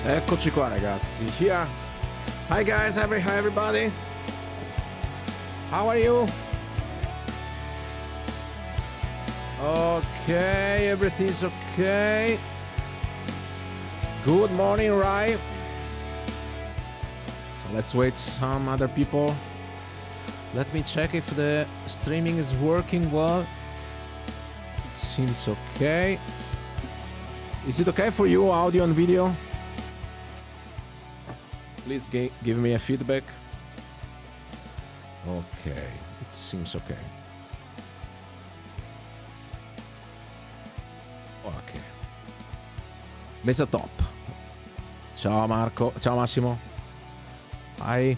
Eccoci qua ragazzi, here. Hi guys, hi everybody. How are you? Okay, everything's okay. Good morning, Rai. So let's wait some other people. Let me check if the streaming is working well. It seems okay. Is it okay for you, audio and video? Please give me a feedback. Okay, it seems okay. Ok. Mesa top. Ciao Marco, ciao Massimo. Hi.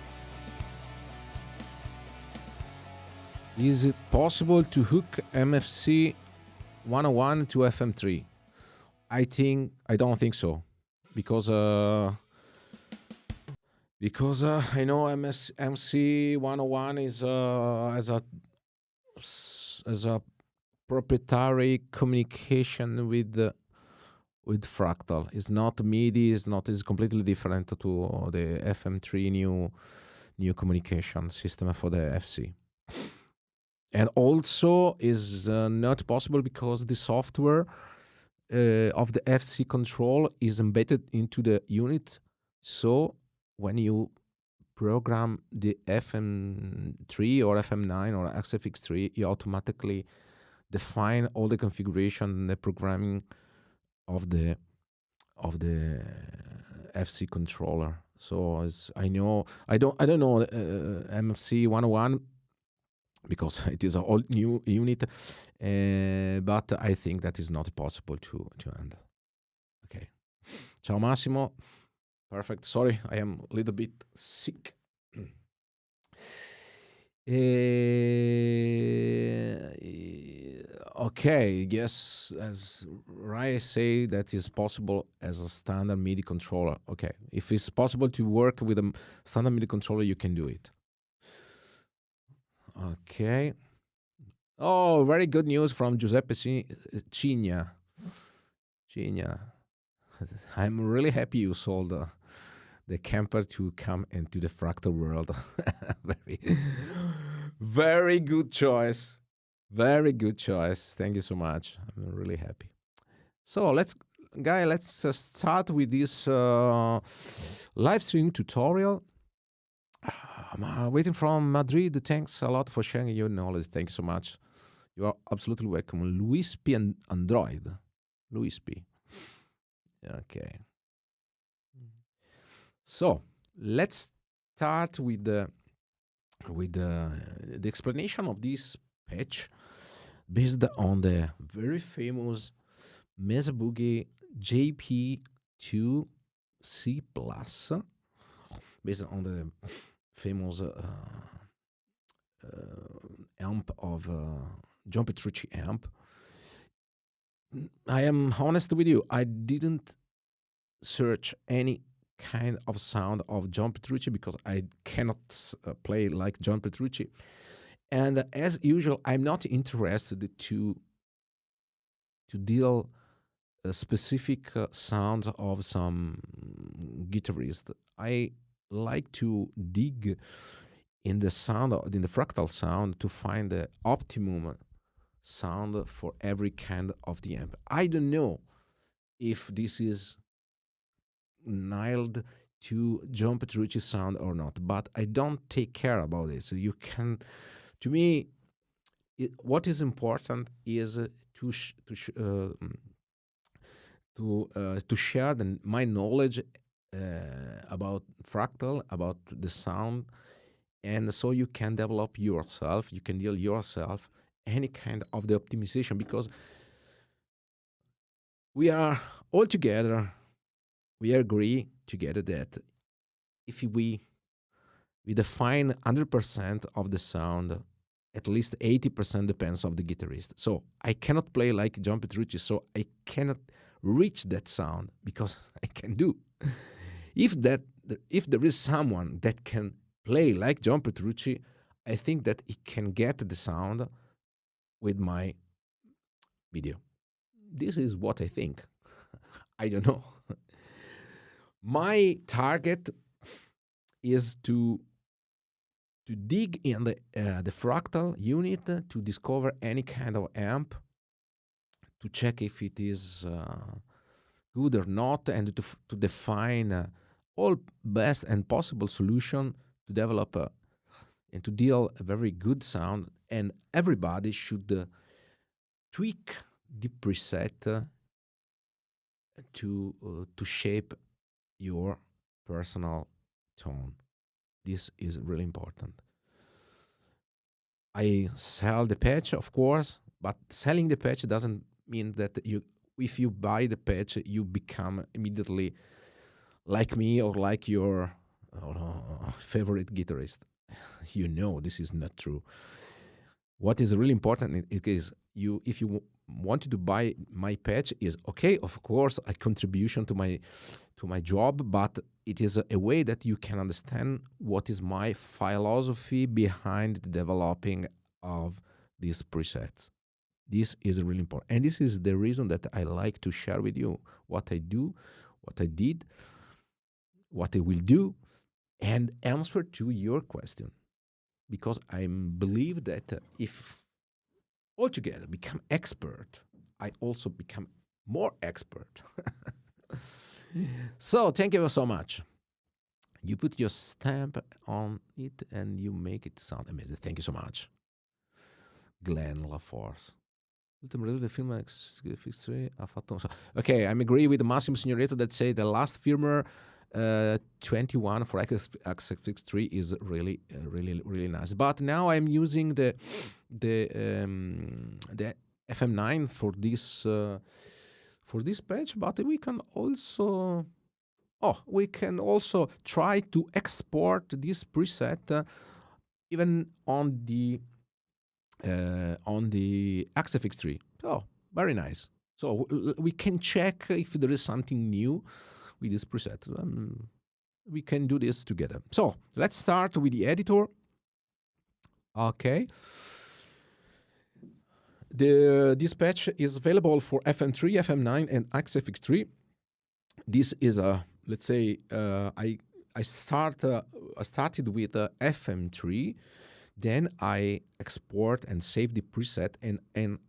Is it possible to hook MFC 101 to FM3? I don't think so, because I know MC 101 is as a proprietary communication with Fractal. It's not MIDI. It's completely different to the FM3 new communication system for the FC. And also is not possible because the software of the FC control is embedded into the unit. So when you program the FM3 or FM9 or XFX3, you automatically define all the configuration and the programming of the FC controller. So as I know, I don't know MFC 101 because it is an old new unit, but I think that is not possible to handle. Okay. Ciao Massimo. Perfect. Sorry, I am a little bit sick. Okay, yes, as Rai say, that is possible as a standard MIDI controller. Okay, if it's possible to work with a standard MIDI controller, you can do it. Okay. Oh, very good news from Giuseppe Cigna. I'm really happy you sold the camper to come into the Fractal world. Very good choice. Very good choice. Thank you so much. I'm really happy. So let's start with this live stream tutorial. I'm waiting from Madrid. Thanks a lot for sharing your knowledge. Thank you so much. You are absolutely welcome. Luis P. and Android. Luis P. Okay. So let's start with the explanation of this patch based on the very famous Mesa JPIIC Plus, based on the famous amp of John Petrucci amp. I am honest with you, I didn't search any kind of sound of John Petrucci because I cannot play like John Petrucci. And as usual, I'm not interested to deal specific sounds of some guitarist. I like to dig in the sound, in the Fractal sound, to find the optimum sound for every kind of the amp. I don't know if this is nailed to John Petrucci sound or not, but I don't take care about it. So you can, to me, what is important is to share my knowledge about Fractal, about the sound, and so you can develop yourself, you can deal yourself any kind of the optimization, because we are all together, we agree together that if we define 100% of the sound, at least 80% depends on the guitarist. So I cannot play like John Petrucci, so I cannot reach that sound because I can do. If there is someone that can play like John Petrucci, I think that he can get the sound with my video. This is what I think. I don't know. My target is to dig in the fractal unit to discover any kind of amp, to check if it is good or not, and to define all best and possible solution to develop and to deal a very good sound. And everybody should tweak the preset to shape your personal tone. This is really important. I sell the patch, of course, but selling the patch doesn't mean that if you buy the patch, you become immediately like me or like your favorite guitarist. You know, this is not true. What is really important is if you wanted to buy my patch, is okay, of course, a contribution to my job, but it is a way that you can understand what is my philosophy behind the developing of these presets. This is really important, and this is the reason that I like to share with you what I do, what I did, what I will do, and answer to your question, because I believe that if altogether become expert, I also become more expert. So thank you so much. You put your stamp on it and you make it sound amazing. Thank you so much. Glenn LaForce. Ultimate the film X3 ha fatto. Okay, I'm agree with Massimo Signoretto that say the last firmware 21 for X3 is really nice. But now I'm using the FM9 for this patch. But we can also try to export this preset even on the XFX3. Oh, very nice. So we can check if there is something new with this preset. We can do this together. So let's start with the editor. Okay. This patch is available for FM3, FM9, and XFX3. This is let's say I started with FM3. Then I export and save the preset and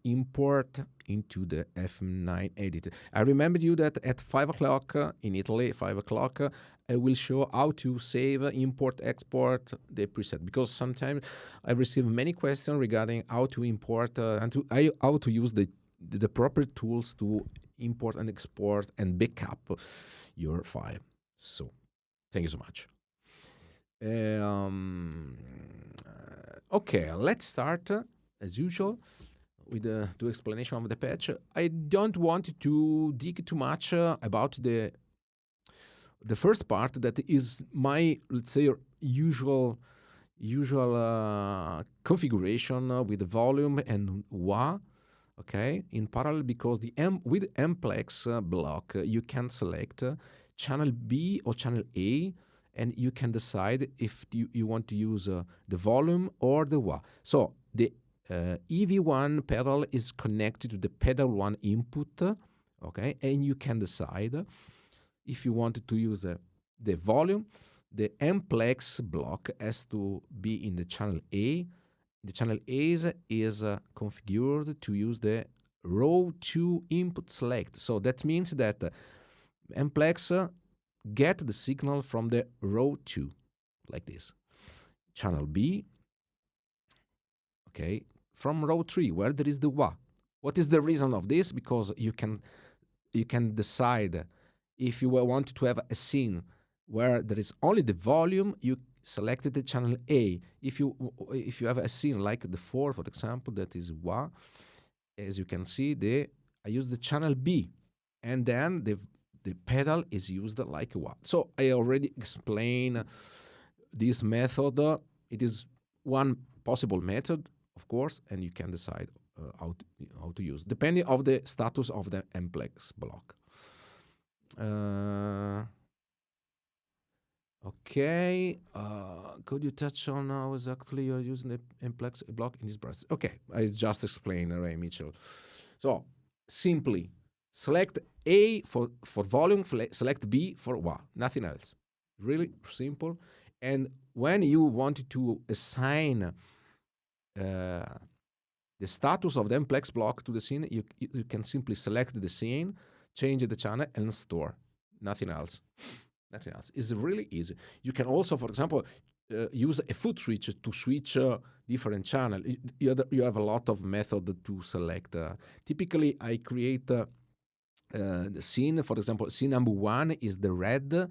import into the FM9 editor. I remember you that at 5 o'clock in Italy, 5 o'clock, I will show how to save, import, export the preset. Because sometimes I receive many questions regarding how to import and how to use the proper tools to import and export and backup your file. So, thank you so much. Okay, let's start as usual with the explanation of the patch. I don't want to dig too much about the first part that is my, let's say, usual configuration with the volume and wah. Okay, in parallel, because with Mplex block you can select channel B or channel A, and you can decide if you want to use the volume or the wah. So the EV1 pedal is connected to the pedal 1 input, okay, and you can decide if you want to use the volume. The Mplex block has to be in the channel A. The channel A is configured to use the row 2 input select. So that means that Mplex get the signal from the row 2, like this. Channel B, okay, from row 3, where there is the wah. What is the reason of this? Because you can decide if you want to have a scene where there is only the volume, you selected the channel A. If you have a scene like the 4, for example, that is wah, as you can see, I use the channel B, and then the pedal is used like a wah. So I already explained this method. It is one possible method, of course, and you can decide how to use, depending on the status of the Mplex block. Okay, could you touch on how exactly you're using the Mplex block in this process? Okay, I just explained, Ray Mitchell. So simply select A for volume, select B for wah, nothing else. Really simple. And when you want to assign the status of the MPLEX block to the scene, you can simply select the scene, change the channel, and store. Nothing else. Nothing else. It's really easy. You can also, for example, use a foot switch to switch different channel. You have a lot of method to select. Typically, I create the scene. For example, scene number 1 is the red,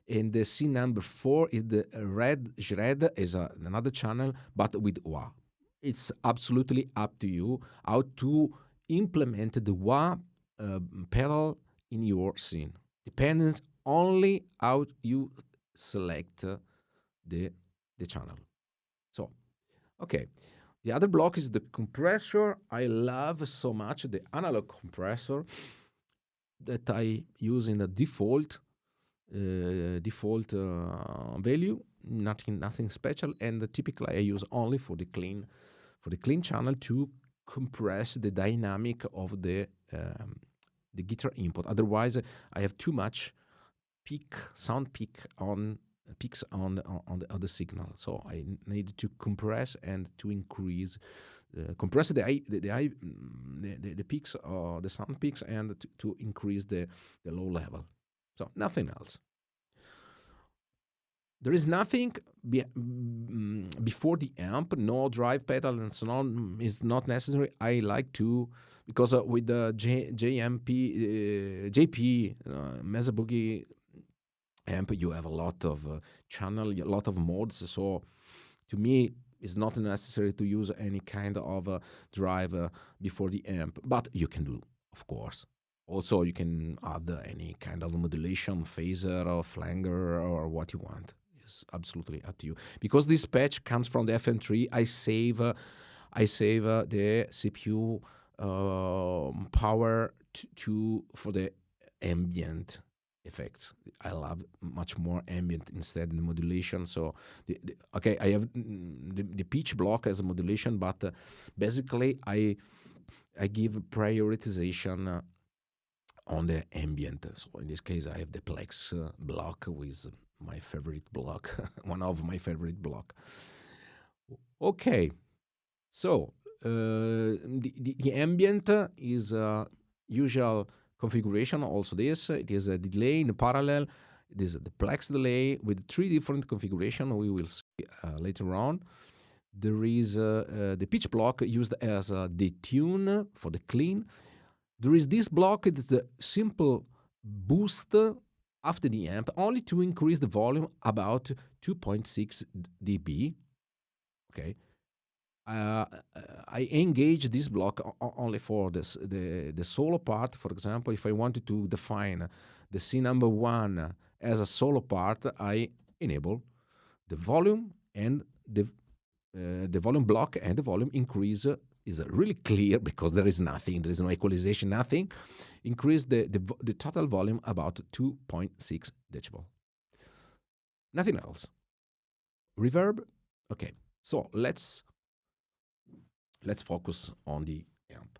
and the scene number 4 is the red. Red is another channel, but with wah. It's absolutely up to you how to implement the wah pedal in your scene. Depends only how you select the channel. So, okay. The other block is the compressor. I love so much the analog compressor that I use in the default value. Nothing special, and typically I use only for the clean channel to compress the dynamic of the guitar input. Otherwise, I have too much sound peaks on the signal. So I need to compress and to increase, compress the peaks, the sound peaks, and to increase the low level. So nothing else. There is nothing before the amp, no drive pedal and so on is not necessary. I like to, because with the JP Mesa Boogie amp, you have a lot of channel, a lot of modes. So to me, it's not necessary to use any kind of drive before the amp, but you can do, of course. Also, you can add any kind of modulation, phaser or flanger or what you want. It's absolutely up to you. Because this patch comes from the FM3, I save the CPU power for the ambient effects. I love much more ambient instead than modulation. So, okay, I have the pitch block as a modulation, but basically I give prioritization on the ambient. So in this case, I have the Plex block with my favorite block, one of my favorite block. Okay, so the ambient is usual configuration. Also, this it is a delay in parallel. It is the Plex delay with 3 different configurations. We will see later on. There is the pitch block used as the tune for the clean. There is this block. It is a simple boost after the amp, only to increase the volume about 2.6 dB. Okay. I engage this block only for the solo part. For example, if I wanted to define the scene number 1 as a solo part, I enable the volume and the volume block, and the volume increase is really clear because there is nothing, there is no equalization, nothing. Increase the total volume about 2.6 decibel. Nothing else. Reverb. Okay, so let's focus on the amp.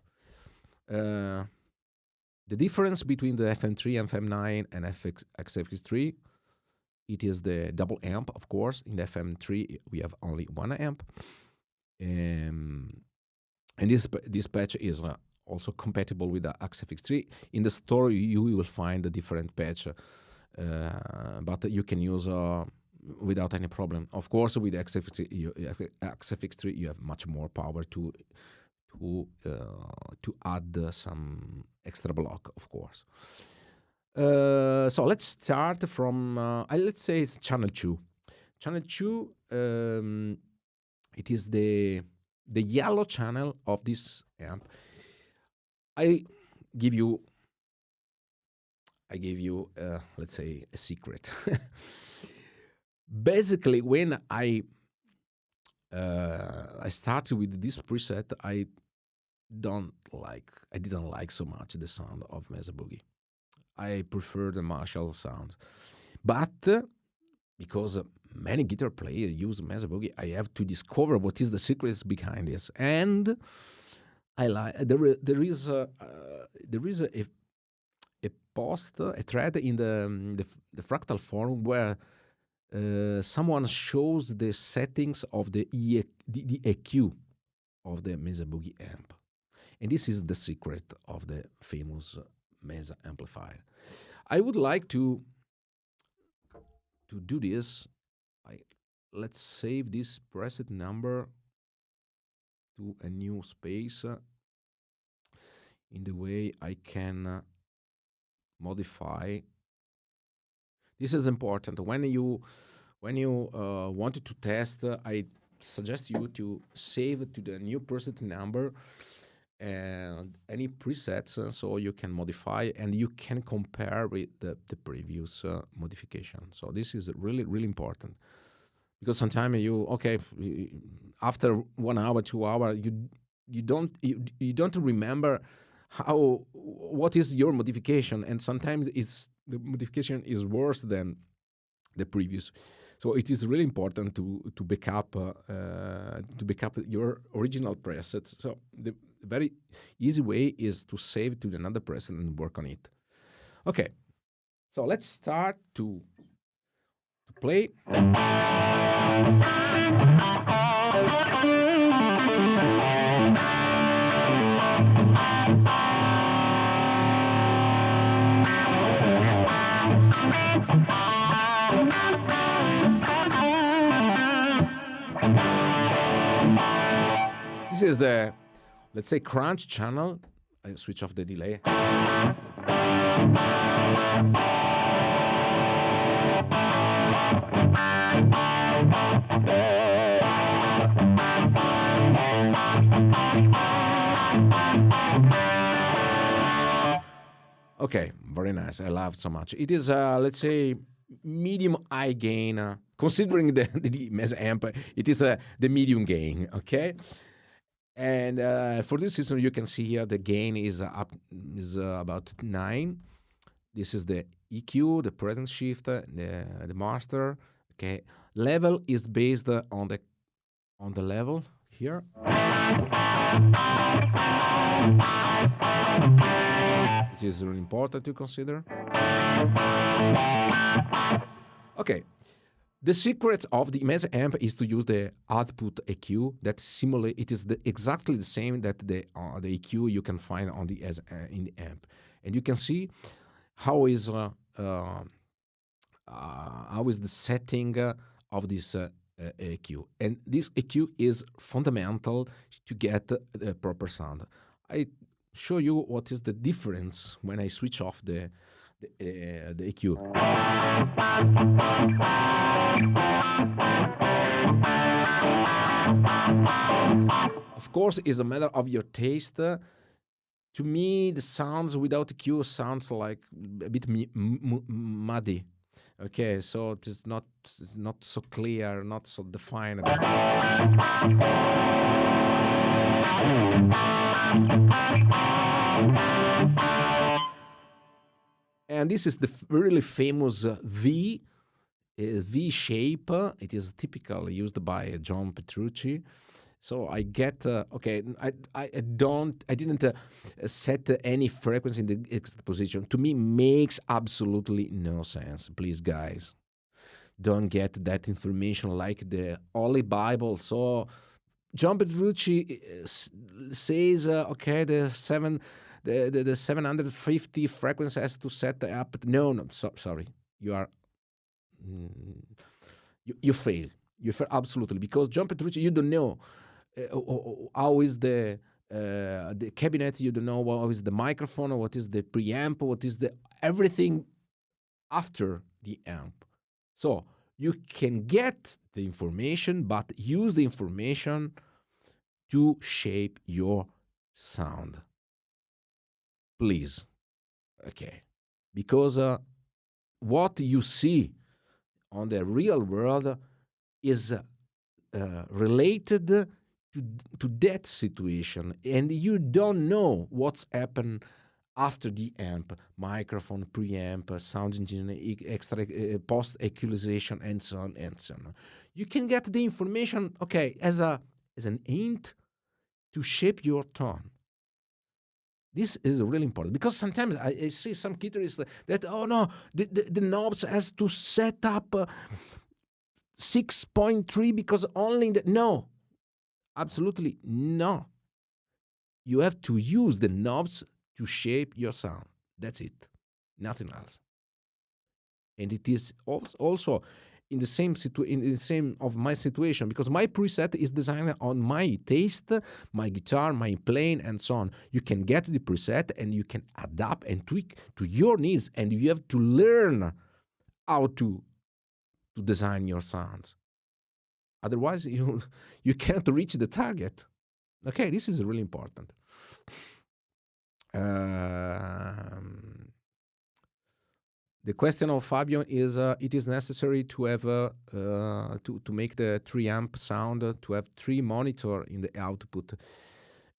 The difference between the FM3, FM9, and XFX3, it is the double amp, of course. In the FM3, we have only one amp. And this patch is also compatible with the XFX3. In the store, you will find a different patch, but you can use without any problem. Of course, with XFX3, you have much more power to add some extra block, of course. So let's start from, let's say it's channel 2. Channel 2, it is the yellow channel of this amp. I give you, let's say, a secret. Basically, when I started with this preset, I didn't like so much the sound of Mesa Boogie. I prefer the Marshall sound, but because many guitar players use Mesa Boogie, I have to discover what is the secrets behind this. And I like there is a post, a thread in the Fractal forum where someone shows the settings of the EQ of the Mesa Boogie amp. And this is the secret of the famous Mesa amplifier. I would like to do this. Let's save this preset number to a new space in the way I can modify. This is important. When you wanted to test, I suggest you to save it to the new preset number and any presets, so you can modify and you can compare with the previous modification. So this is really, really important, because sometimes after 1 hour, 2 hours, you don't remember what is your modification, and sometimes the modification is worse than the previous. So it is really important to backup your original presets. So the very easy way is to save it to another preset and work on it. Okay, so let's start to play. This is the, let's say, crunch channel. I switch off the delay. Okay, very nice. I love it so much. It is, let's say, medium high gain. Considering the Mesa amp, it is the medium gain. Okay. And for this system, you can see here the gain is about 9. This is the EQ, the presence shift, the master. Okay, level is based on the level here. It is really important to consider. Okay. The secret of the Mesa amp is to use the output EQ that simulate. It is exactly the same that the EQ you can find on in the amp, and you can see how is the setting of this EQ, and this EQ is fundamental to get the proper sound. I show you what is the difference when I switch off the EQ. Of course, it's a matter of your taste. To me, the sounds without EQ sounds like a bit muddy. Okay, so it's not so clear, not so defined. And this is the really famous V shape. It is typically used by John Petrucci. So I get okay. I didn't set any frequency in the exit position. To me, makes absolutely no sense. Please, guys, don't get that information like the Holy Bible. So John Petrucci says, okay, the 750 frequency has to set up. No, sorry, you are you fail. You fail absolutely, because John Petrucci, you don't know how is the cabinet. You don't know what is the microphone, or what is the preamp, what is the everything after the amp. So you can get the information, but use the information to shape your sound. Please. Okay. Because what you see on the real world is related to that situation, and you don't know what's happened after the amp, microphone, preamp, sound engineering, extra post equalization, and so on and so on. You can get the information, okay, as an hint to shape your tone. This is really important because sometimes I see some guitarists that, oh no, the knobs has to set up 6.3 because only no, absolutely no. You have to use the knobs to shape your sound. That's it, nothing else. And it is also in the same of my situation, because my preset is designed on my taste, my guitar, my playing, and so on. You can get the preset and you can adapt and tweak to your needs, and you have to learn how to design your sounds. Otherwise, you can't reach the target. Okay, this is really important. The question of Fabio is: it is necessary to have to make the 3 amp sound to have 3 monitor in the output.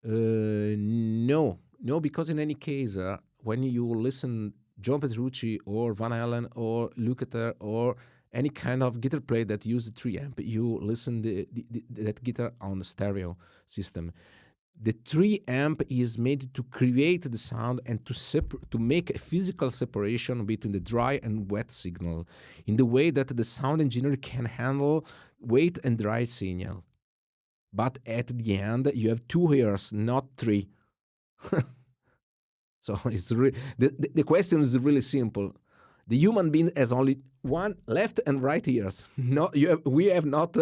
No, because in any case, when you listen John Petrucci or Van Halen or Lukather or any kind of guitar player that uses 3 amp, you listen that guitar on the stereo system. The 3 amp is made to create the sound and to make a physical separation between the dry and wet signal in the way that the sound engineer can handle wet and dry signal. But at the end, you have 2 ears, not 3. So it's the question is really simple. The human being has only one left and right ears. We have not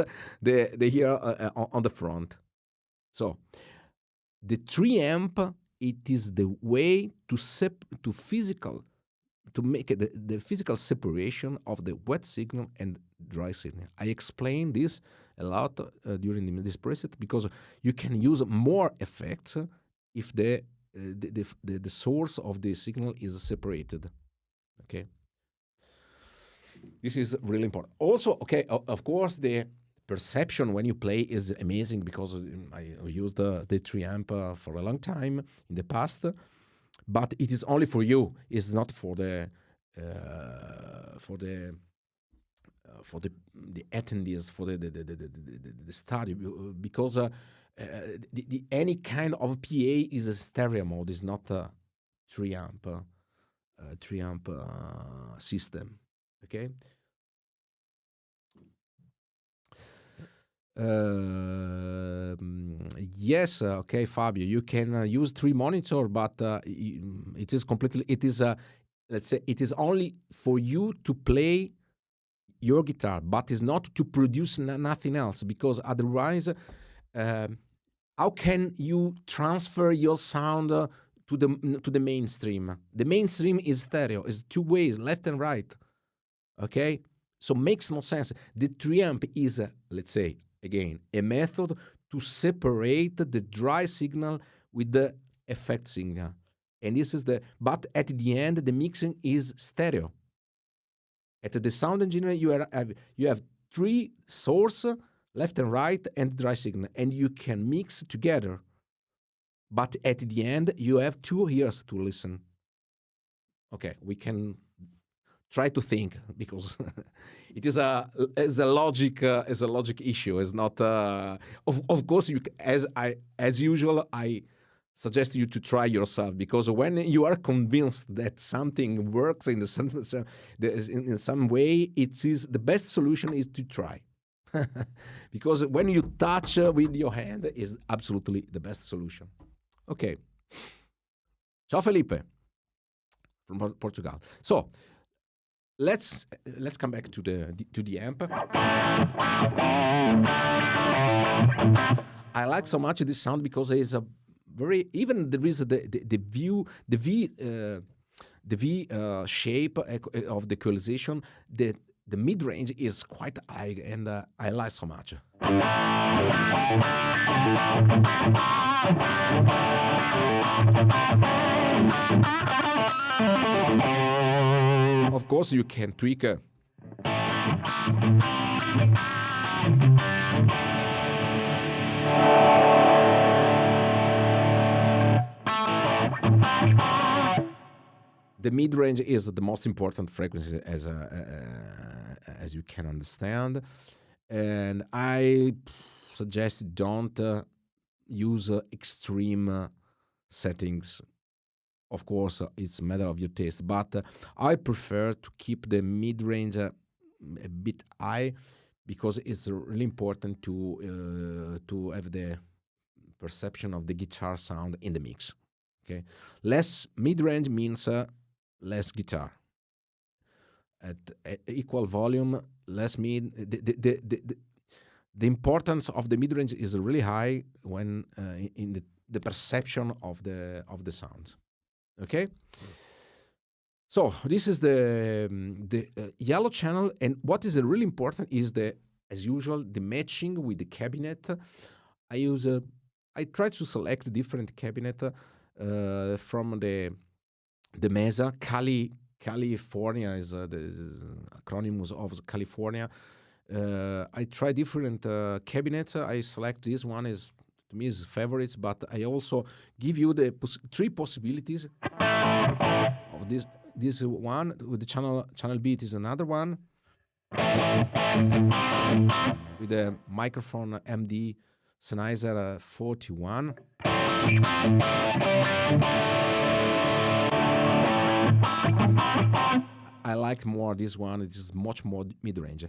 the ear on the front. So the 3 amp, it is the way to make the physical separation of the wet signal and dry signal. I explained this a lot during this preset because you can use more effects if the source of the signal is separated. Okay, this is really important. Also, okay, of course, the perception when you play is amazing because I used the 3 amp for a long time in the past, but it is only for you. It's not for the attendees, for the study, because any kind of PA is a stereo mode. Is not a 3 amp system. Okay. Yes, okay, Fabio, you can use 3 monitor, but it is completely. It is let's say it is only for you to play your guitar, but is not to produce nothing else, because otherwise, how can you transfer your sound to the mainstream? The mainstream is stereo, is 2 ways, left and right. Okay, so makes no sense. The 3 amp is let's say again a method to separate the dry signal with the effect signal, and this is but at the end the mixing is stereo. At the sound engineer, you have 3 source, left and right, and dry signal, and you can mix together. But at the end, you have 2 ears to listen. Okay, we can try to think, because it is a logic issue. It's not of course as usual I suggest you to try yourself, because when you are convinced that something works in some way, it is the best solution is to try. Because when you touch with your hand is absolutely the best solution. Okay. Ciao Felipe from Portugal. So let's come back to the amp. I like so much this sound because it is a very, even there is the V shape of the equalization. The mid range is quite high, and I like so much. Of course, you can tweak. The mid-range is the most important frequency, as you can understand, and I suggest don't use extreme settings. Of course, it's a matter of your taste, but I prefer to keep the mid-range a bit high because it's really important to have the perception of the guitar sound in the mix. Okay, less mid-range means less guitar. At equal volume, less mid. The importance of the mid-range is really high when in the perception of the sounds. Okay, so this is the yellow channel, and what is really important is as usual, the matching with the cabinet. I try to select different cabinet from the Mesa. California is the acronym of California. I try different cabinets. I select this one is to me is favorites, but I also give you the three possibilities of this. This one with the channel beat is another one with the microphone MD Sennheiser 41. I liked more this one. It is much more mid-range.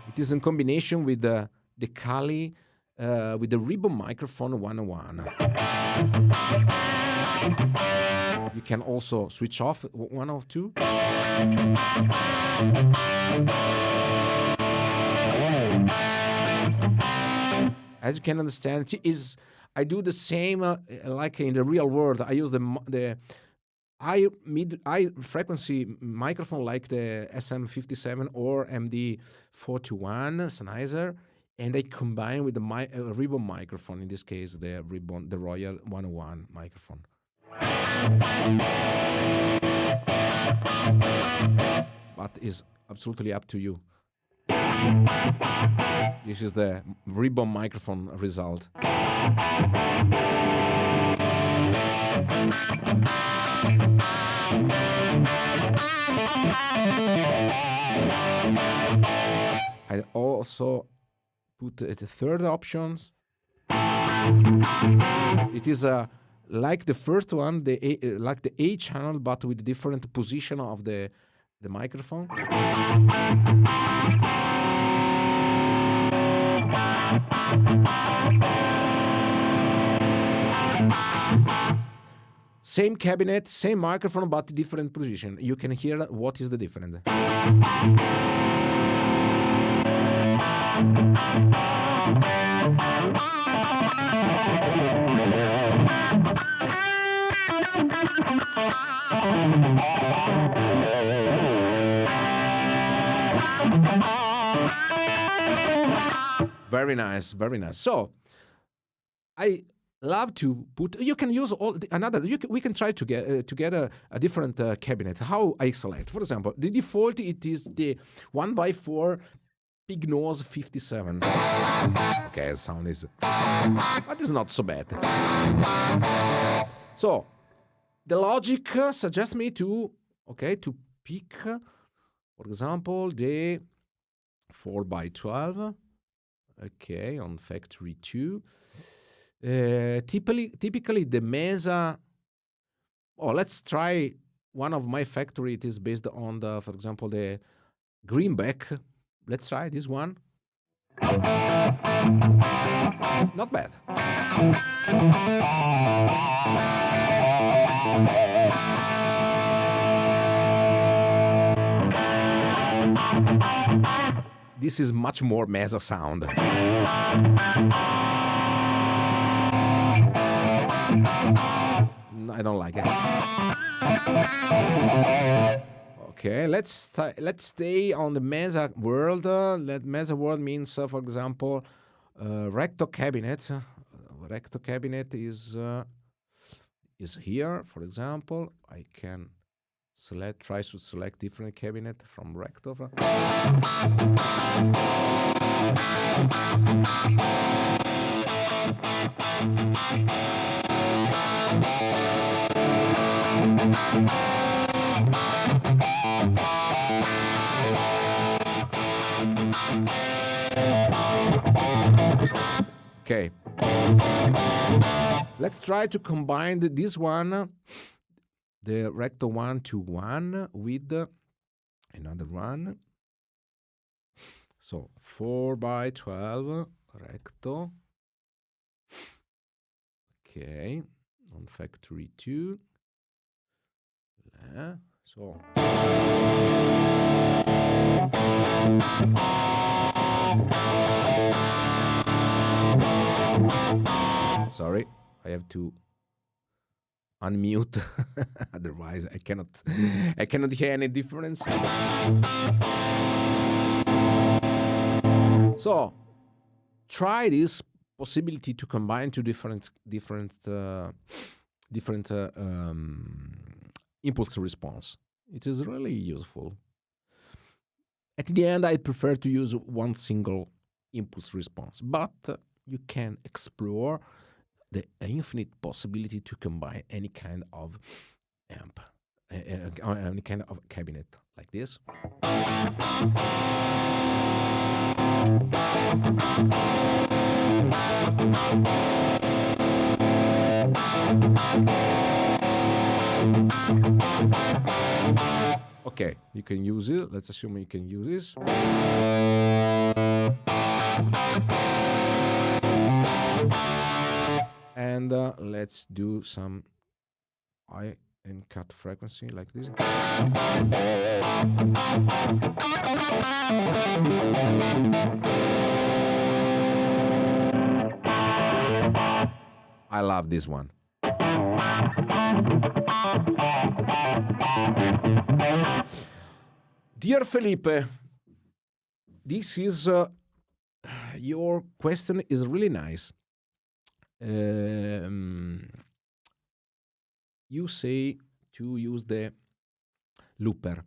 It is in combination with the Kali with the ribbon microphone 101. You can also switch off 102. As you can understand, I do the same like in the real world. I use the high frequency microphone like the SM57 or MD41 Sennheiser, and I combine with the ribbon microphone. In this case, the Royal 101 microphone. But it's absolutely up to you. This is the ribbon microphone result. I also put the third options. It is like the first one, like the A channel, but with different position of the microphone. Same cabinet, same microphone, but different position. You can hear what is the difference. Very nice, very nice. So I love to put. You can use we can try to get together a different cabinet. How I select, for example, the default it is the 1x4 Pig Nose 57. Okay, sound is, but it's not so bad. So the logic suggests me to pick, for example, the 4x12. Okay, on factory 2. Typically the Mesa. Oh, let's try one of my factory. It is based on for example, the Greenback. Let's try this one. Not bad. This is much more Mesa sound. I don't like it. Okay, let's stay on the Mesa world. Mesa world means, for example, recto cabinet. Recto cabinet is here. For example, I can try to select different cabinet from recto. Okay. Let's try to combine this one, the recto 1 to 1, with another one. So 4x12 recto. Okay, on factory 2. So sorry, I have to unmute, otherwise I cannot hear any difference. So try this possibility to combine two different impulse response. It is really useful. At the end, I prefer to use one single impulse response, but you can explore the infinite possibility to combine any kind of amp, any kind of cabinet like this. Okay, you can use it. Let's assume you can use this. And let's do some high and cut frequency like this. I love this one. Dear Felipe, this is your question is really nice. You say to use the looper.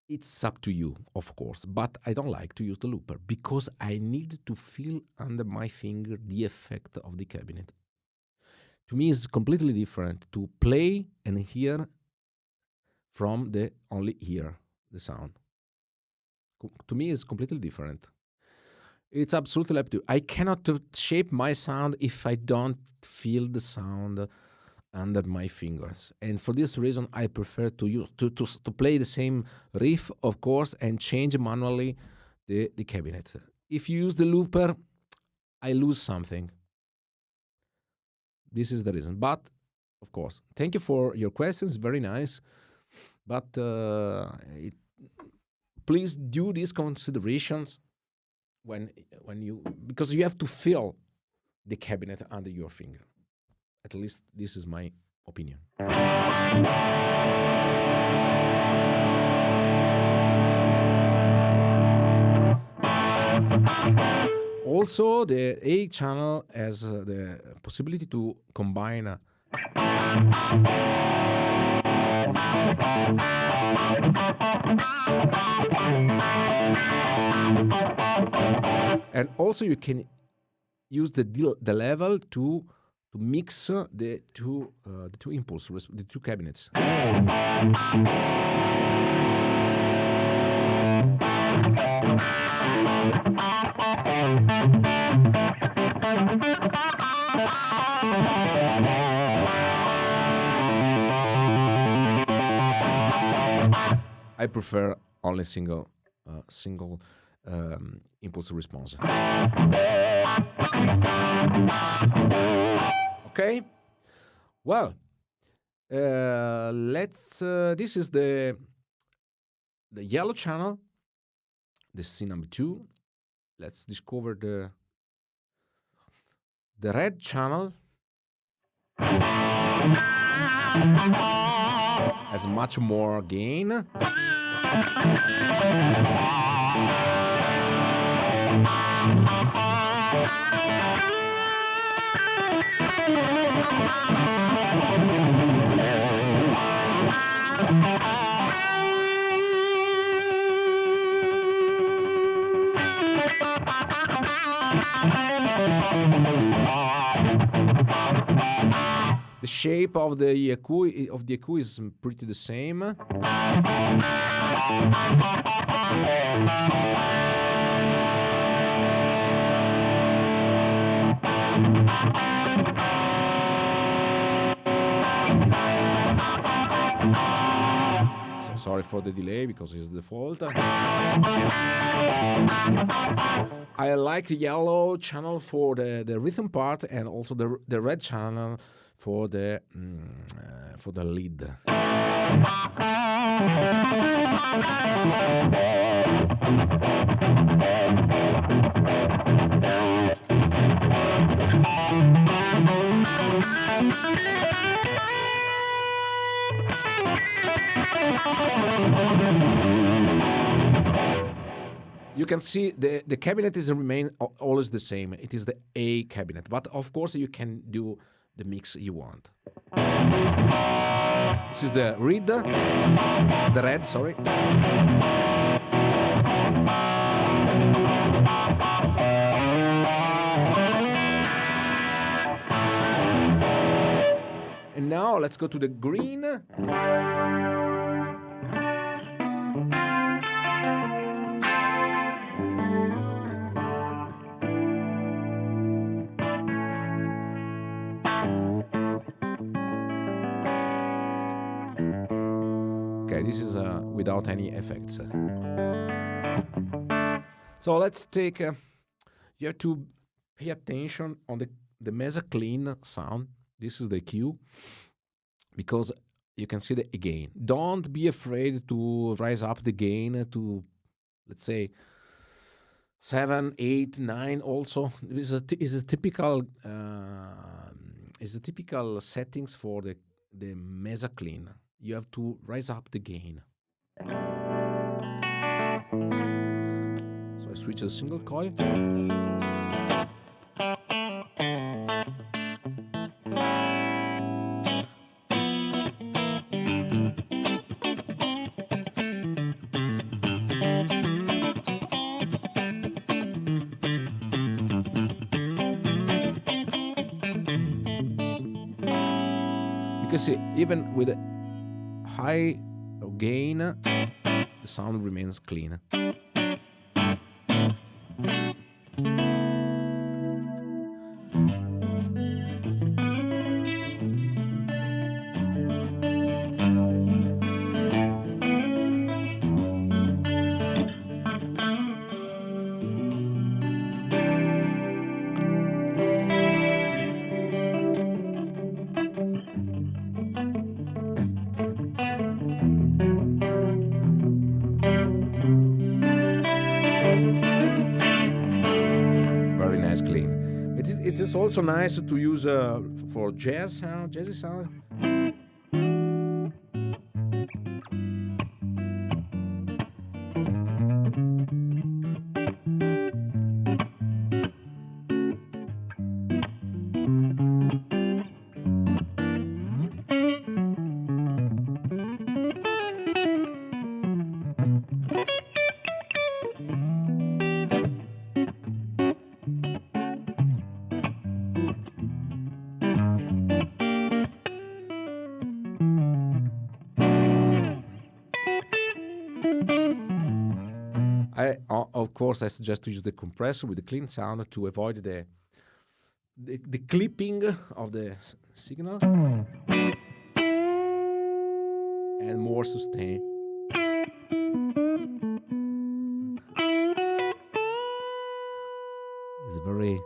It's up to you, of course, but I don't like to use the looper because I need to feel under my finger the effect of the cabinet. To me, it's completely different to play and hear from the only hear the sound. To me, it's completely different. It's absolutely up to you. I cannot shape my sound if I don't feel the sound under my fingers, and for this reason, I prefer to use to play the same riff, of course, and change manually the cabinet. If you use the looper, I lose something. This is the reason. But of course, thank you for your questions. Very nice. But please do these considerations when you, because you have to feel the cabinet under your finger. At least this is my opinion. Also, the A channel has the possibility to combine and also you can use the level to mix the two impulses, the two cabinets. I prefer only single impulse response. Okay. Well, let's. This is the yellow channel. The scene number 2. Let's discover the red channel. Has much more gain. The shape of the EQ is pretty the same. So sorry for the delay because it's the fault. I like the yellow channel for the rhythm part, and also the red channel for the lead. You can see the cabinet is remain always the same. It is the A cabinet, but of course you can do the mix you want. This is the red, sorry. And now let's go to the green. Okay, this is without any effects. So let's take, you have to pay attention on the Mesa clean sound. This is the cue, because you can see the gain. Don't be afraid to raise up the gain to, let's say, 7, 8, 9 also. This is a typical settings for the Mesa clean. You have to raise up the gain. So I switch to single coil. You can see even with a high gain, the sound remains clean. Very nice clean. It is also nice to use for jazzy sound. Of course, I suggest to use the compressor with the clean sound to avoid the clipping of the signal and more sustain. It's very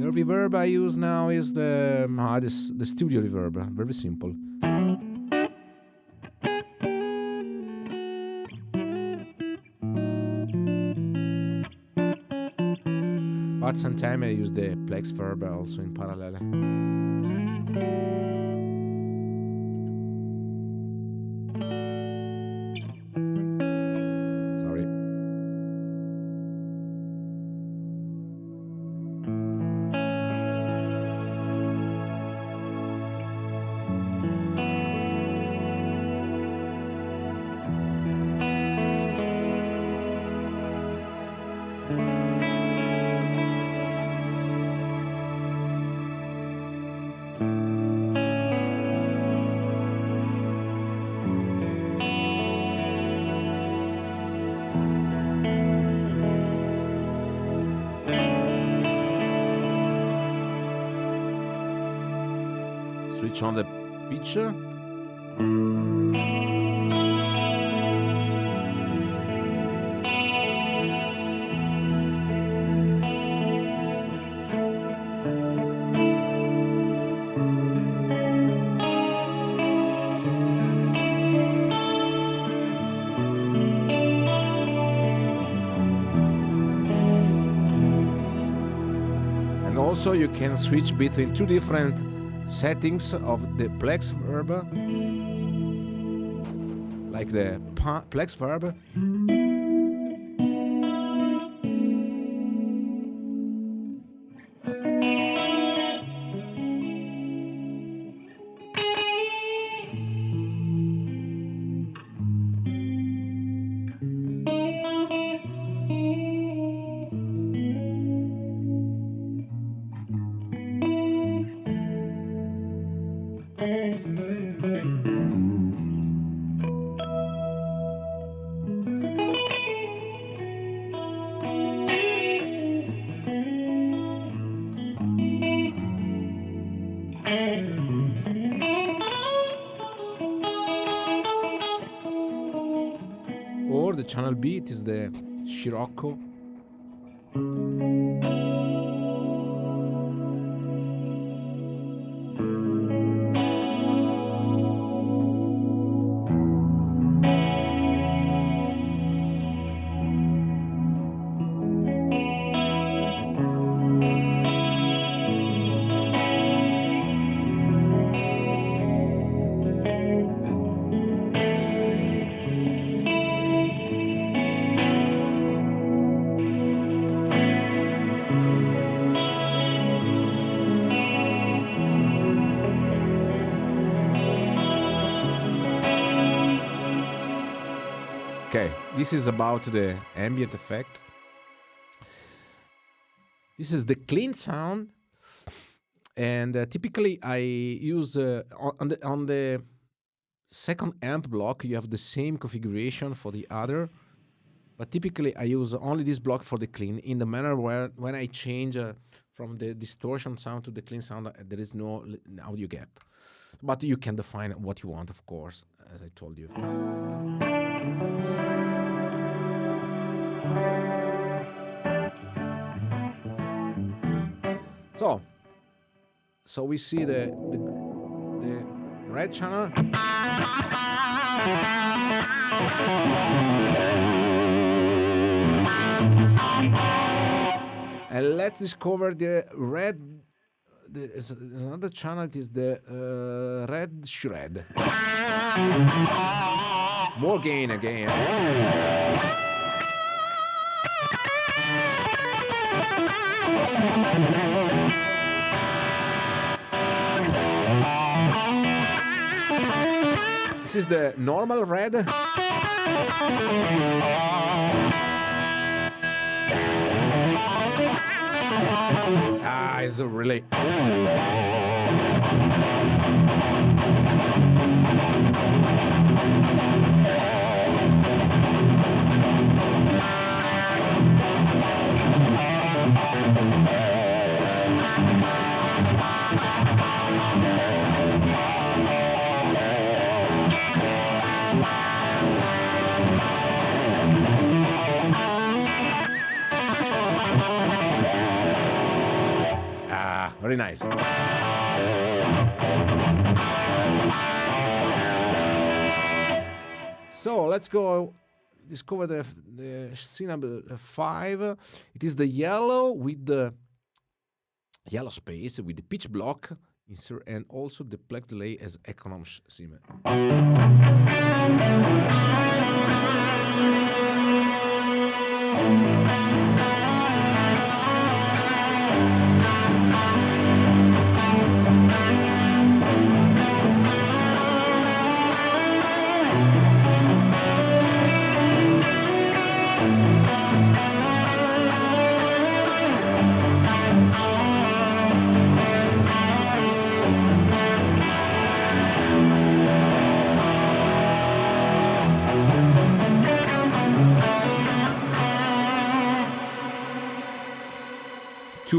The reverb I use now is the studio reverb, very simple. But sometimes I use the Plex verb also in parallel. Sorry. Switch on the pitch. Also, you can switch between two different settings of the plex verb, like the plex verb. Or the channel beat is the Scirocco. Okay, this is about the ambient effect. This is the clean sound, and typically I use on the second amp block you have the same configuration for the other, but typically I use only this block for the clean, in the manner where when I change from the distortion sound to the clean sound, there is no audio gap. But you can define what you want, of course, as I told you. So we see the red channel. And let's discover the red. There's another channel. It is the red shred. More gain again. This is the normal red. It's really. Very nice. So let's go discover the scene number 5. It is the yellow with the yellow space with the pitch block insert, and also the plex delay as econom simmer.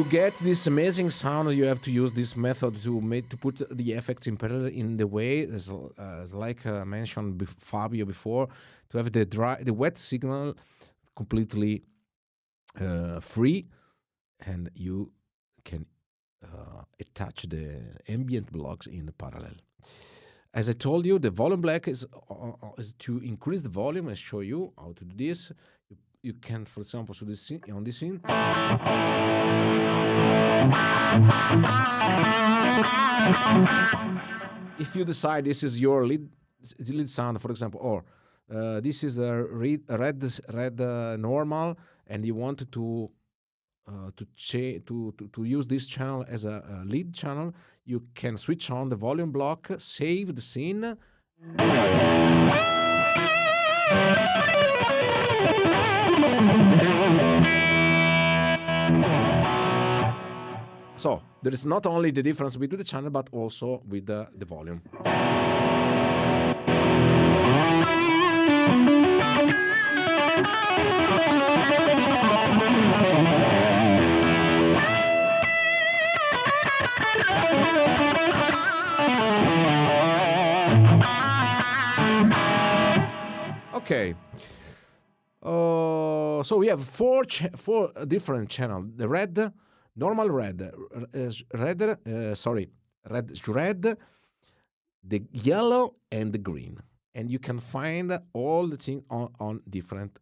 get this amazing sound, you have to use this method to put the effects in parallel in the way, as like mentioned Fabio before, to have the wet signal completely free, and you can attach the ambient blocks in parallel. As I told you, the volume block is to increase the volume. I show you how to do this. You can, for example, so this scene, on this scene. If you decide this is your lead sound, for example, or this is a red normal, and you want to use this channel as a lead channel, you can switch on the volume block, save the scene. So there is not only the difference between the channel, but also with the volume. Okay. So we have four different channels. The red, normal red, red, the yellow, and the green. And you can find all the things on different,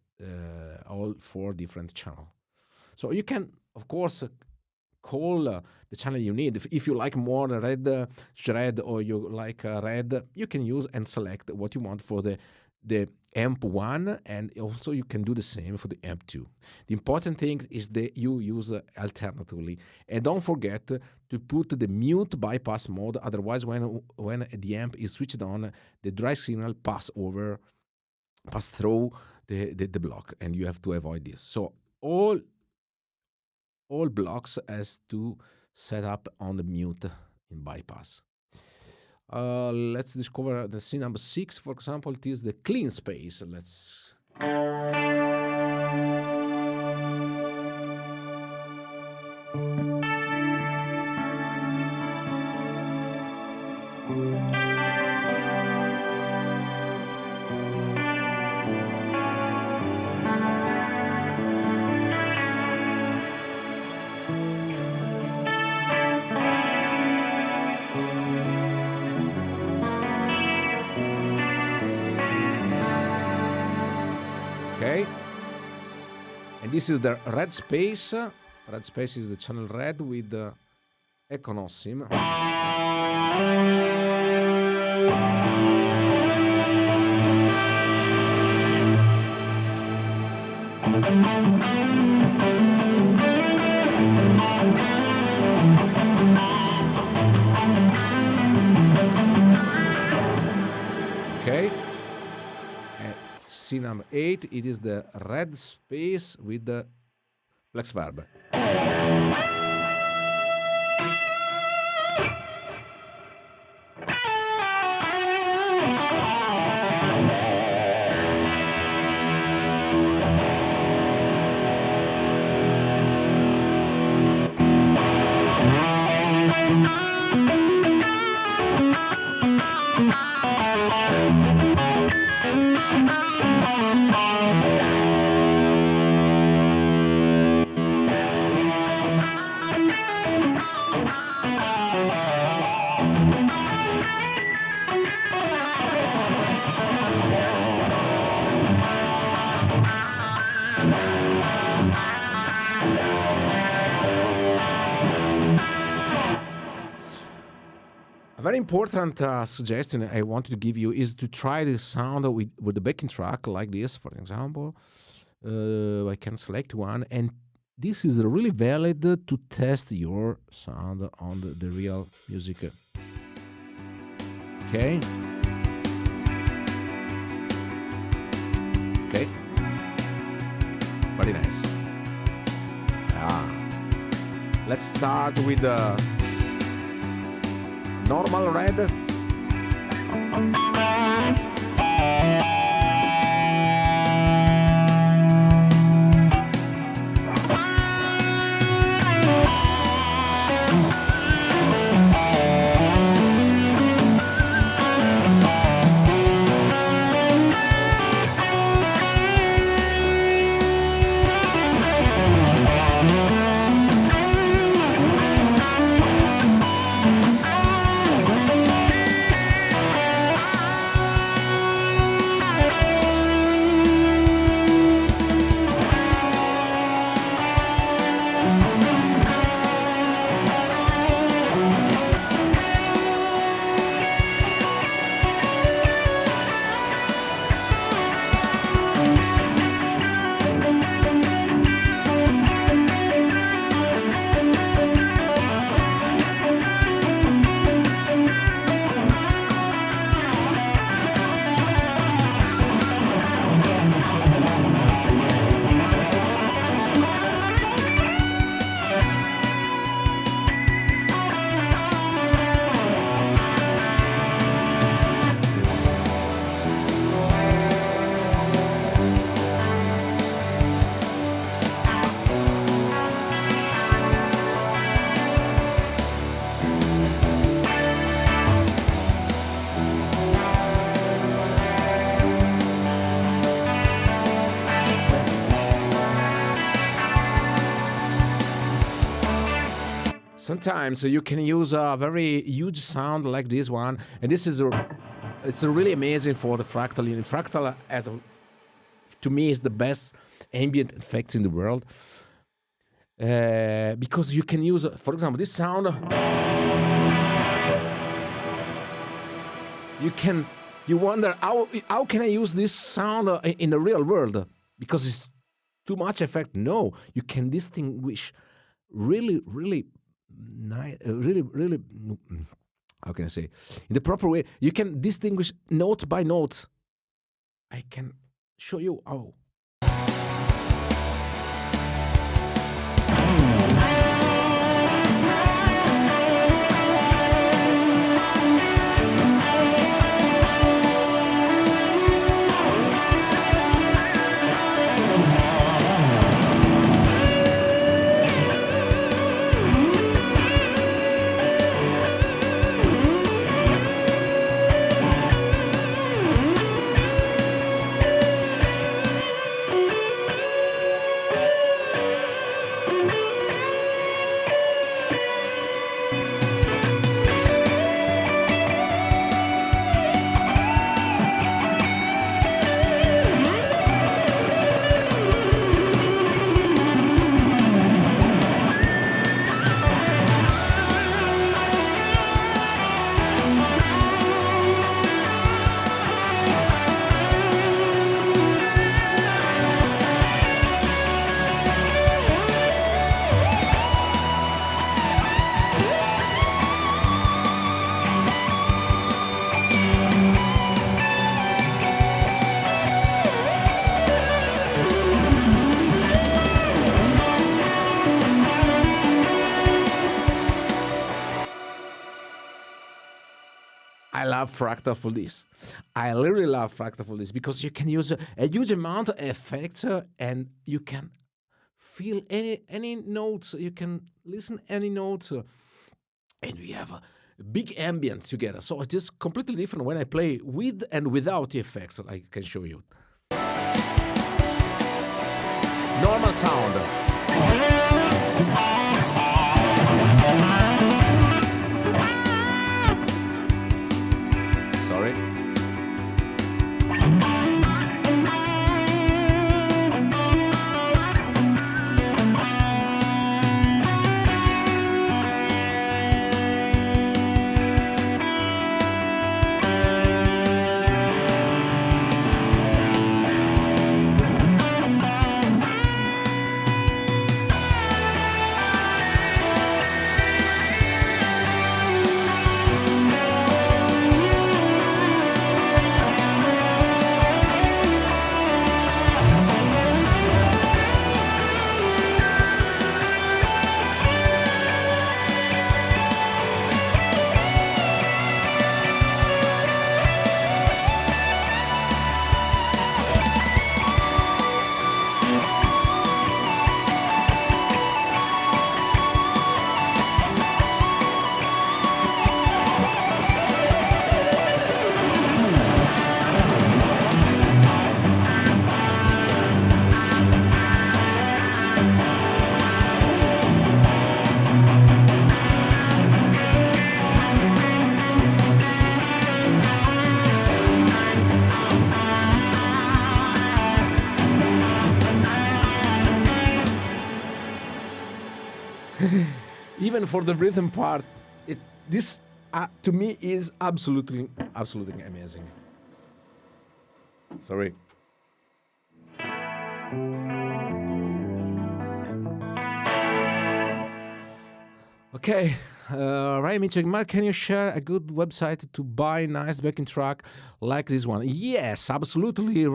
all four different channels. So you can, of course, call the channel you need. If you like more red, or you like red, you can use and select what you want for the amp 1, and also you can do the same for the amp 2. The important thing is that you use alternatively, and don't forget to put the mute bypass mode. Otherwise, when the amp is switched on, the dry signal pass through the block, and you have to avoid this. So all blocks has to set up on the mute in bypass. Let's discover the scene number 6, for example. It is the clean space. Let's this is the red space. Red space is the channel red with the Econosim. Okay. Scene number 8, it is the red space with the flex verb. Very important suggestion I wanted to give you is to try the sound with the backing track like this, for example. I can select one, and this is really valid to test your sound on the real music. Okay. Okay. Very nice. Let's start with the normal red. Sometimes you can use a very huge sound like this one, and this is it's really amazing for the Fractal. Fractal, to me, is the best ambient effects in the world because you can use, for example, this sound. You wonder how can I use this sound in the real world because it's too much effect. No, you can distinguish really nice, really. How can I say in the proper way? You can distinguish note by note. I can show you how. I love Fractal for this. I really love Fractal for this because you can use a huge amount of effects and you can feel any notes. You can listen any notes, and we have a big ambience together. So it is completely different when I play with and without the effects. I can show you. Normal sound. Sorry. Even for the rhythm part, this to me is absolutely amazing. Sorry. Okay, Ryan Mitchell, Mark, can you share a good website to buy nice backing track like this one? Yes, absolutely,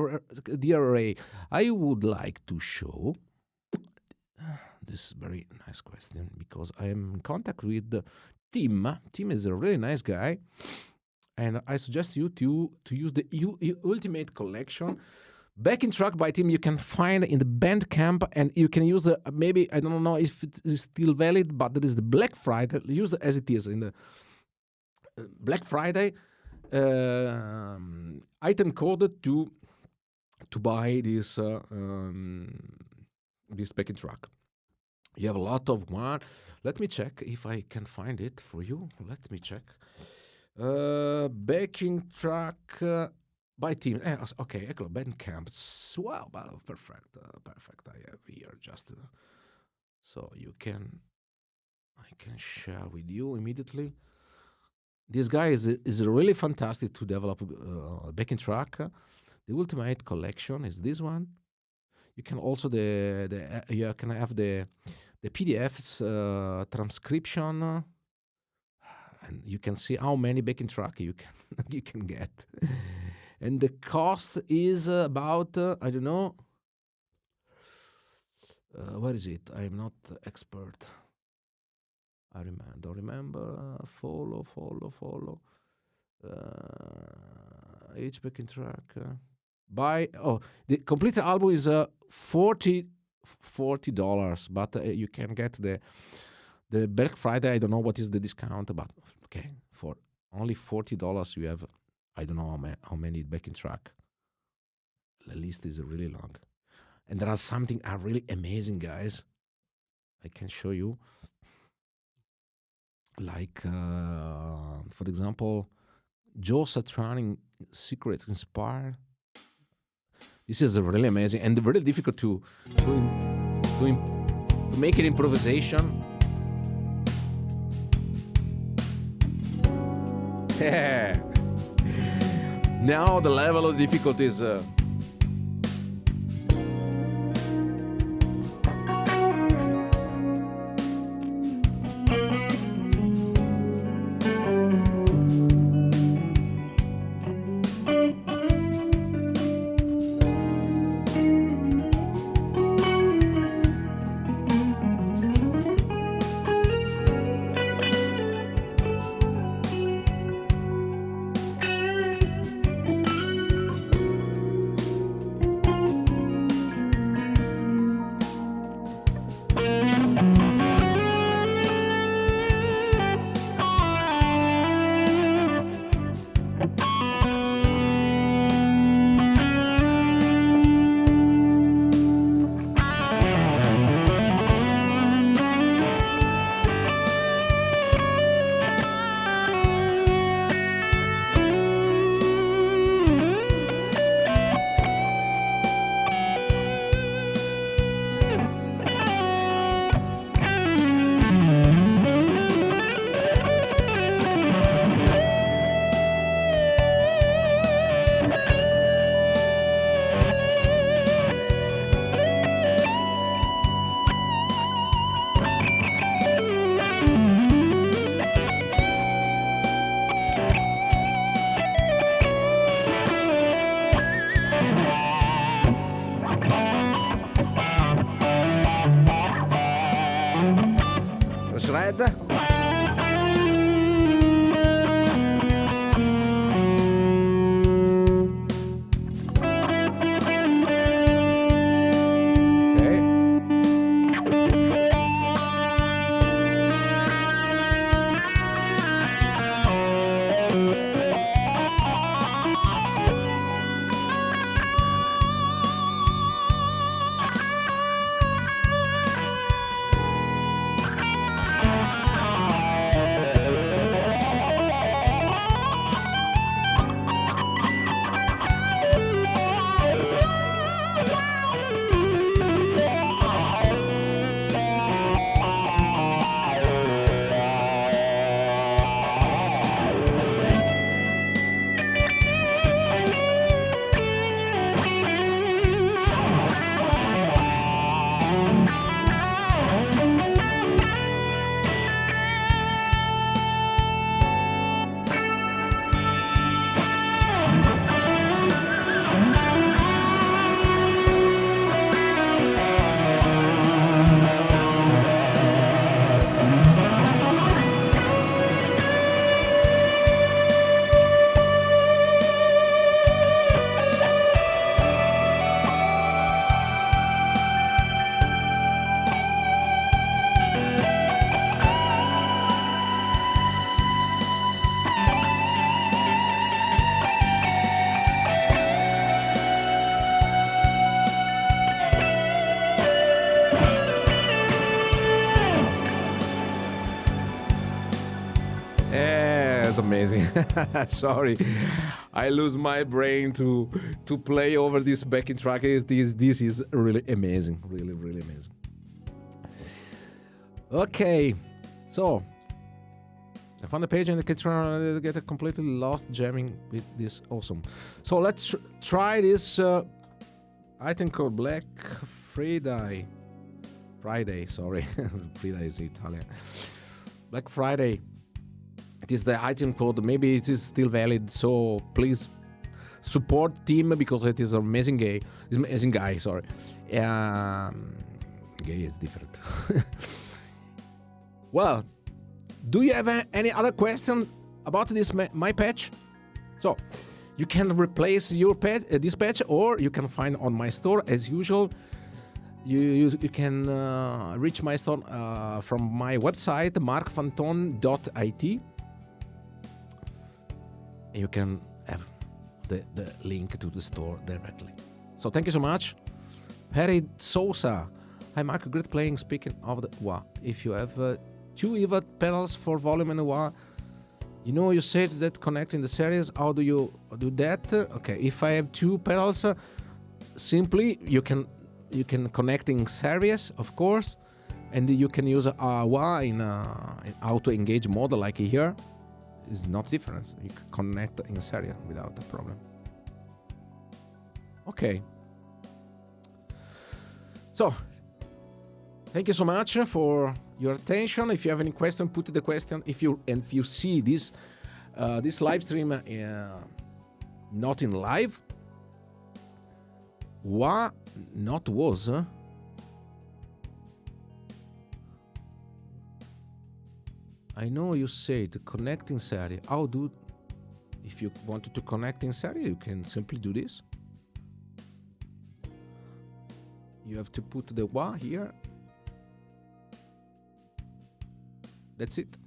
dear Ray. I would like to show this very nice question because I am in contact with Tim. Tim is a really nice guy, and I suggest you to use the Ultimate Collection. Backing track by Tim you can find in the Bandcamp, and you can use maybe, I don't know if it is still valid, but there is the Black Friday. Use it as it is in the Black Friday item code to buy this backing track. You have a lot of one. Let me check if I can find it for you. Let me check. Backing track by team. Okay, eccolo, Bandcamp. Wow, perfect, perfect. I have here just so I can share with you immediately. This guy is really fantastic to develop backing track. The Ultimate Collection is this one. You can also you can have the PDFs transcription, and you can see how many backing track you can you can get. And the cost is about I don't know. Where is it? I'm not expert. Don't remember. Follow. Each backing track. The complete album is $40, but you can get the Black Friday. I don't know what is the discount, but okay, for only $40 you have I don't know how many backing track. The list is really long, and there are something are really amazing, guys. I can show you, like for example, Joe Satriani Secret Inspire. This is really amazing and very difficult to make it improvisation. Yeah. Now the level of difficulty is. amazing. Sorry, I lose my brain to play over this backing track. This is really amazing, really amazing. Okay, so I found the page and the can get completely lost jamming with this. Awesome. So let's try this item called Black Friday. Sorry, Friday is Italian. Black Friday. It is the item code. Maybe it is still valid. So please support team because it is an amazing guy. It's amazing guy. Sorry. Gay is different. Well, do you have any other question about this my patch? So you can replace your patch, this patch, or you can find on my store as usual. You can reach my store from my website markfanton.it. You can have the link to the store directly. So thank you so much. Perry Sosa. Hi Mark, great playing. Speaking of the wah, if you have 2 EVA pedals for volume and wah, you said that connecting the series. How do you do that? Okay, if I have 2 pedals, simply you can connect in series, of course, and you can use a wah in auto engage mode like here. It's not different. You can connect in series without a problem. Okay. So, thank you so much for your attention. If you have any question, put the question. If you see this live stream not in live, wah not was. I know you said connecting series. If you wanted to connect in series, you can simply do this. You have to put the wah here. That's it.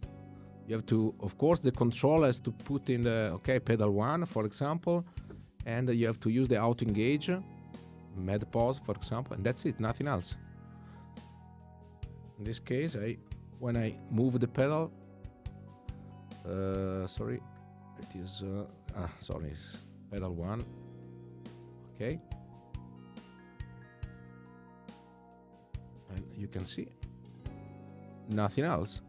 You have to, of course, the control has to put in the, pedal 1, for example, and you have to use the auto engage, med pause, for example, and that's it, nothing else. In this case, when I move the pedal, sorry, it is, sorry, it's pedal 1, okay. And you can see, nothing else.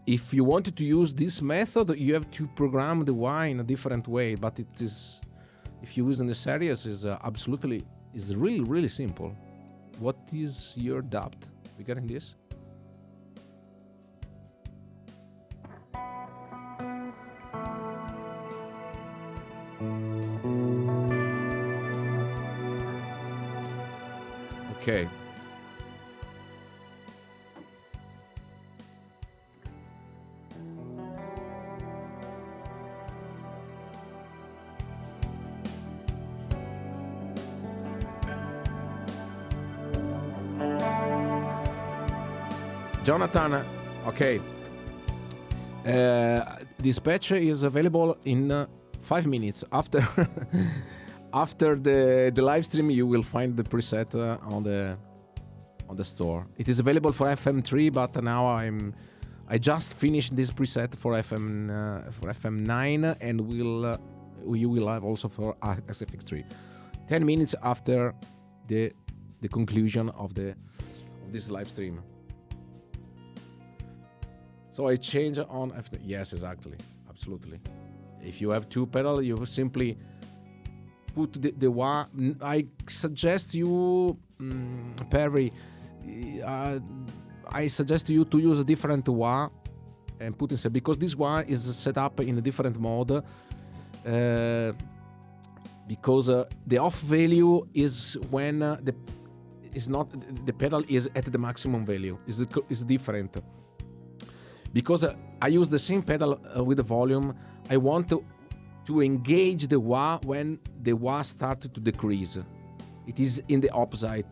If you wanted to use this method, you have to program the wah in a different way, but it is, if you use in the series, is really simple. What is your doubt regarding this? Okay. Jonathan, okay. This patch is available in 5 minutes. After after the live stream, you will find the preset on the store. It is available for FM3, but now I just finished this preset for FM9, and you will have also for SFX3. 10 minutes after the conclusion of this live stream. So I change on after. Yes, exactly, absolutely. If you have 2 pedals, you simply put the wah. I suggest you, Perry. I suggest you to use a different wah and put inside, because this wah is set up in a different mode. Because the off value is when the pedal is at the maximum value. Is different. Because I use the same pedal with the volume, I want to engage the wah when the wah started to decrease. It is in the opposite.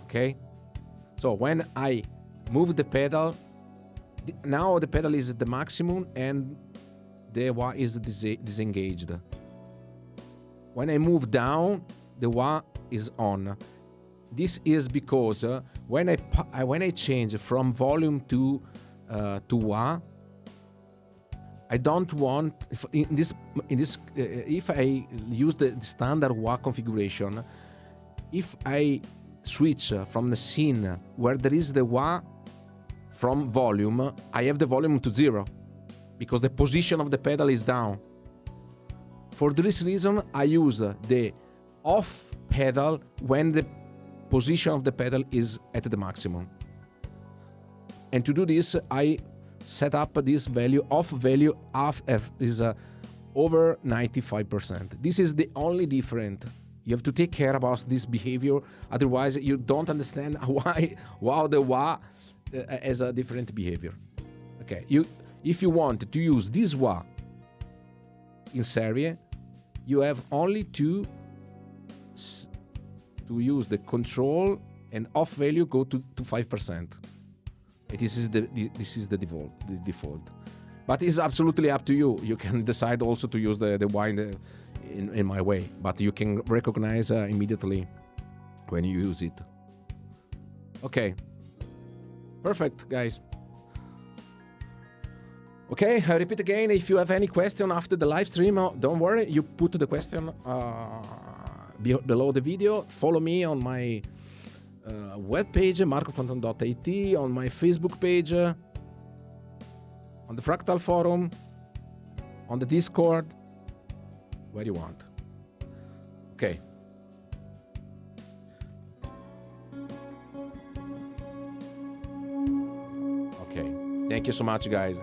Okay? So when I move the pedal, now the pedal is at the maximum and the wah is disengaged. When I move down, the wah is on. This is because when I change from volume to to wah. I don't want if I use the standard wah configuration. If I switch from the scene where there is the wah from volume, I have the volume to 0 because the position of the pedal is down. For this reason, I use the off pedal when the position of the pedal is at the maximum. And to do this, I set up this value, off value of F is over 95%. This is the only difference. You have to take care about this behavior, otherwise you don't understand why the wah has a different behavior. Okay, if you want to use this wah in series, you have only to use the control and off value go to 5%. This is the default. But it's absolutely up to you. You can decide also to use the wah in my way, but you can recognize immediately when you use it. Okay, perfect, guys. Okay, I repeat again, if you have any question after the live stream, don't worry, you put the question below the video. Follow me on my webpage, marcofontan.it, on my Facebook page, on the Fractal forum, on the Discord, where you want. Okay. Okay. Thank you so much, guys.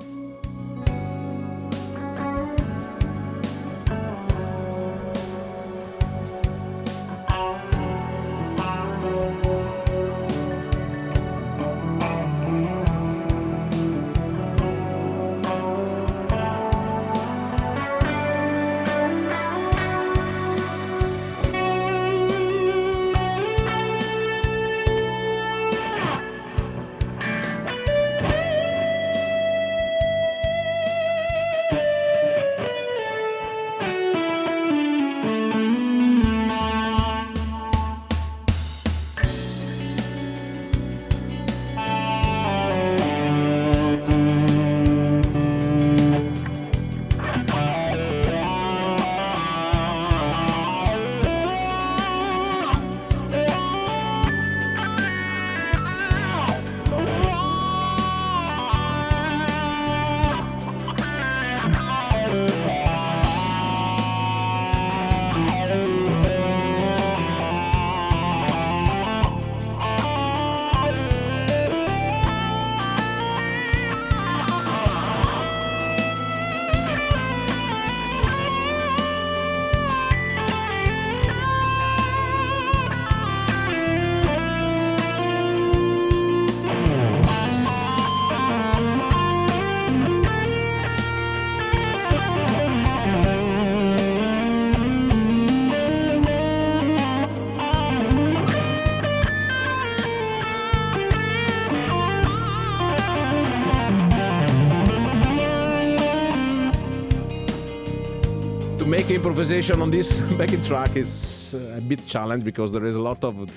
Make improvisation on this backing track is a bit challenge because there is a lot of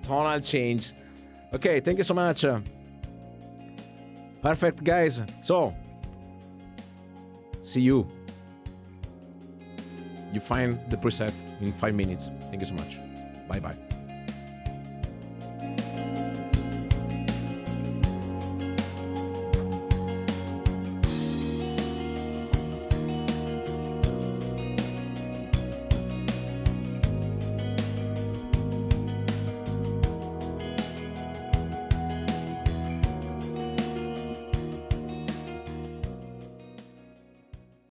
tonal change. Okay, thank you so much. Perfect, guys. So, see you. You find the preset in 5 minutes. Thank you so much. Bye-bye.